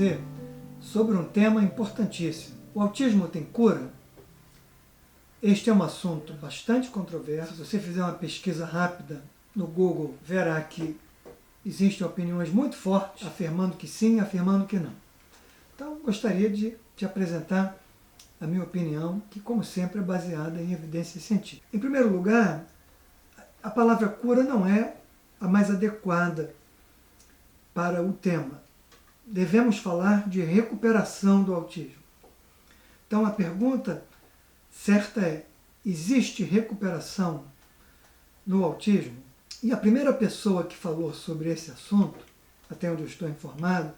você sobre um tema importantíssimo. O autismo tem cura? Este é um assunto bastante controverso. Se você fizer uma pesquisa rápida no Google, verá que existem opiniões muito fortes afirmando que sim e afirmando que não. Então, gostaria de te apresentar a minha opinião, que, como sempre, é baseada em evidências científicas. Em primeiro lugar, a palavra cura não é a mais adequada para o tema. Devemos falar de recuperação do autismo. Então, a pergunta certa é: existe recuperação no autismo? E a primeira pessoa que falou sobre esse assunto, até onde eu estou informado,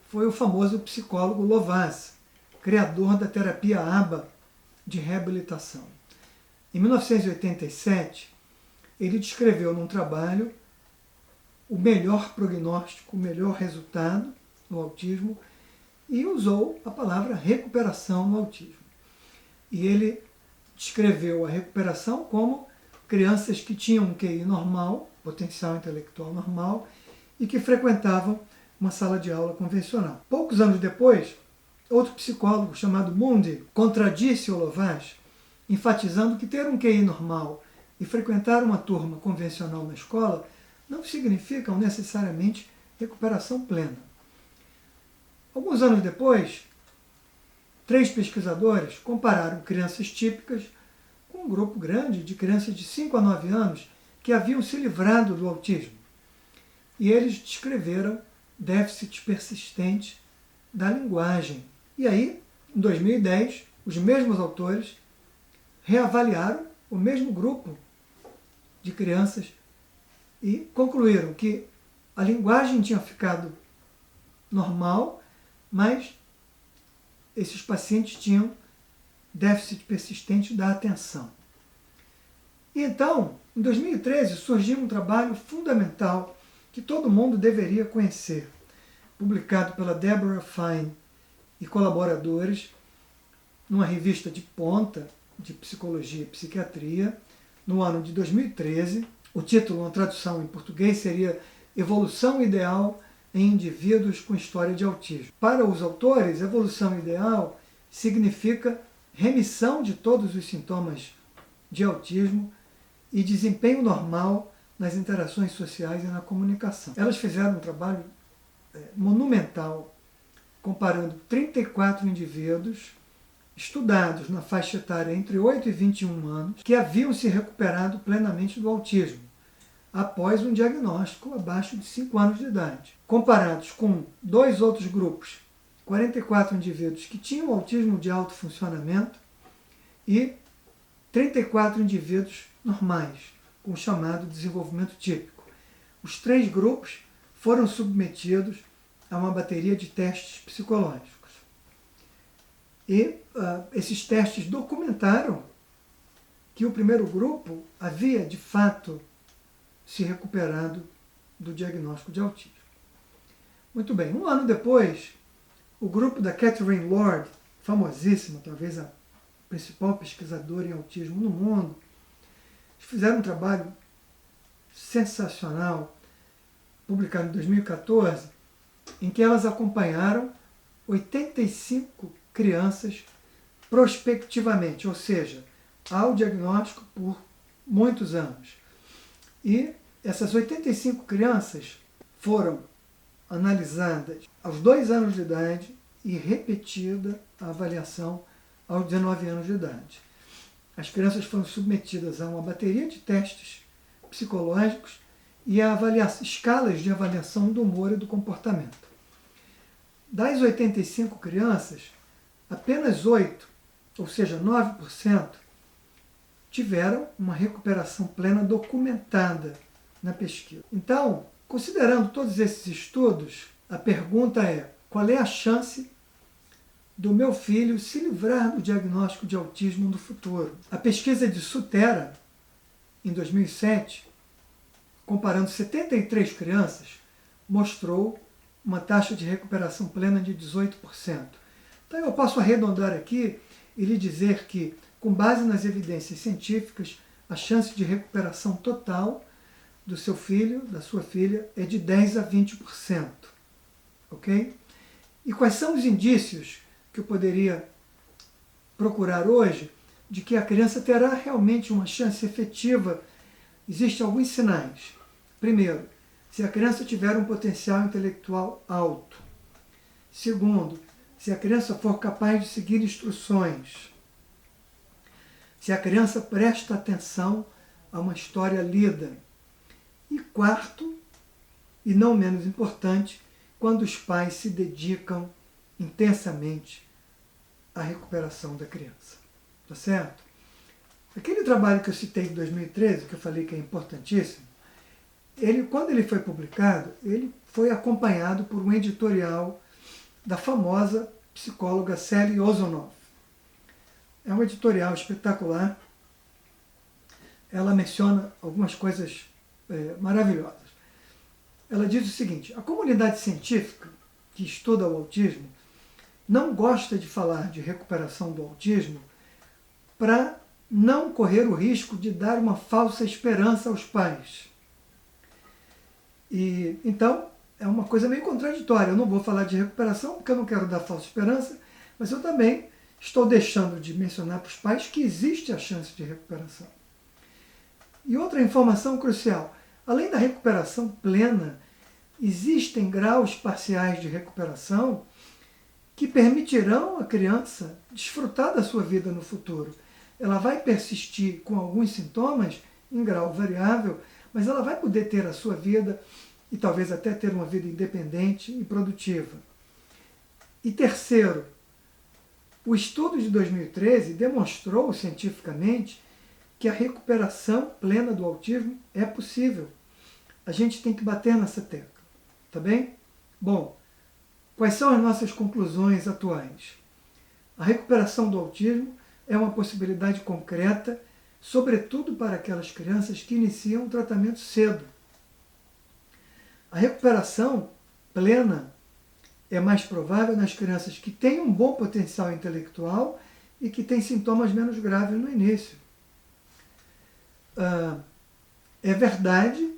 foi o famoso psicólogo Lovaas, criador da terapia ABA de reabilitação. Em 1987, ele descreveu num trabalho o melhor prognóstico, o melhor resultado no autismo e usou a palavra recuperação no autismo. E ele descreveu a recuperação como crianças que tinham um QI normal, potencial intelectual normal, e que frequentavam uma sala de aula convencional. Poucos anos depois, outro psicólogo chamado Mundy contradisse o Lovaas, enfatizando que ter um QI normal e frequentar uma turma convencional na escola não significam necessariamente recuperação plena. Alguns anos depois, 3 pesquisadores compararam crianças típicas com um grupo grande de crianças de 5 a 9 anos que haviam se livrado do autismo. E eles descreveram déficits persistentes da linguagem. E aí, em 2010, os mesmos autores reavaliaram o mesmo grupo de crianças e concluíram que a linguagem tinha ficado normal, mas esses pacientes tinham déficit persistente da atenção. E então, em 2013, surgiu um trabalho fundamental que todo mundo deveria conhecer, publicado pela Deborah Fine e colaboradores, numa revista de ponta de psicologia e psiquiatria, no ano de 2013. O título, uma tradução em português, seria Evolução Ideal em Indivíduos com História de Autismo. Para os autores, evolução ideal significa remissão de todos os sintomas de autismo e desempenho normal nas interações sociais e na comunicação. Elas fizeram um trabalho monumental, comparando 34 indivíduos estudados na faixa etária entre 8 e 21 anos, que haviam se recuperado plenamente do autismo, após um diagnóstico abaixo de 5 anos de idade. Comparados com 2 outros grupos, 44 indivíduos que tinham autismo de alto funcionamento e 34 indivíduos normais, com o chamado desenvolvimento típico. Os 3 grupos foram submetidos a uma bateria de testes psicológicos. E esses testes documentaram que o primeiro grupo havia, de fato, se recuperado do diagnóstico de autismo. Muito bem, um ano depois, o grupo da Catherine Lord, famosíssima, talvez a principal pesquisadora em autismo no mundo, fizeram um trabalho sensacional, publicado em 2014, em que elas acompanharam 85 crianças prospectivamente, ou seja, ao diagnóstico por muitos anos. E essas 85 crianças foram analisadas aos 2 anos de idade e repetida a avaliação aos 19 anos de idade. As crianças foram submetidas a uma bateria de testes psicológicos e a escalas de avaliação do humor e do comportamento. Das 85 crianças, apenas 8, ou seja, 9%, tiveram uma recuperação plena documentada na pesquisa. Então, considerando todos esses estudos, a pergunta é: qual é a chance do meu filho se livrar do diagnóstico de autismo no futuro? A pesquisa de Sutera, em 2007, comparando 73 crianças, mostrou uma taxa de recuperação plena de 18%. Então eu posso arredondar aqui e lhe dizer que, com base nas evidências científicas, a chance de recuperação total do seu filho, da sua filha, é de 10 a 20%. Ok? E quais são os indícios que eu poderia procurar hoje de que a criança terá realmente uma chance efetiva? Existem alguns sinais. Primeiro, se a criança tiver um potencial intelectual alto. Segundo, se a criança for capaz de seguir instruções. Se a criança presta atenção a uma história lida. E quarto, e não menos importante, quando os pais se dedicam intensamente à recuperação da criança. Tá certo? Aquele trabalho que eu citei de 2013, que eu falei que é importantíssimo, quando ele foi publicado, ele foi acompanhado por um editorial da famosa psicóloga Sally Ozonoff. É um editorial espetacular. Ela menciona algumas coisas maravilhosas. Ela diz o seguinte: a comunidade científica que estuda o autismo não gosta de falar de recuperação do autismo para não correr o risco de dar uma falsa esperança aos pais. E então é uma coisa meio contraditória. Eu não vou falar de recuperação porque eu não quero dar falsa esperança, mas eu também estou deixando de mencionar para os pais que existe a chance de recuperação. E outra informação crucial: além da recuperação plena, existem graus parciais de recuperação que permitirão à criança desfrutar da sua vida no futuro. Ela vai persistir com alguns sintomas em grau variável, mas ela vai poder ter a sua vida e talvez até ter uma vida independente e produtiva. E terceiro, o estudo de 2013 demonstrou cientificamente que a recuperação plena do autismo é possível. A gente tem que bater nessa tecla, tá bem? Bom, quais são as nossas conclusões atuais? A recuperação do autismo é uma possibilidade concreta, sobretudo para aquelas crianças que iniciam o tratamento cedo. A recuperação plena é mais provável nas crianças que têm um bom potencial intelectual e que têm sintomas menos graves no início. É verdade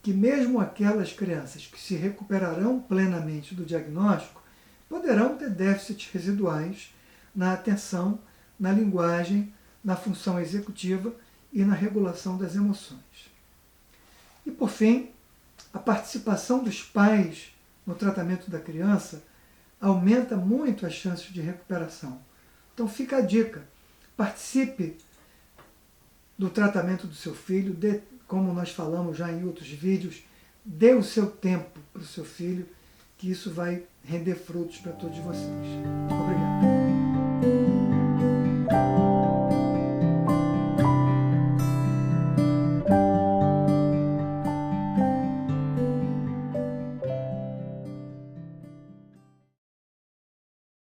que mesmo aquelas crianças que se recuperarão plenamente do diagnóstico poderão ter déficits residuais na atenção, na linguagem, na função executiva e na regulação das emoções. E por fim, a participação dos pais no tratamento da criança aumenta muito as chances de recuperação. Então fica a dica: participe do tratamento do seu filho, como nós falamos já em outros vídeos, dê o seu tempo para o seu filho, que isso vai render frutos para todos vocês. Obrigado.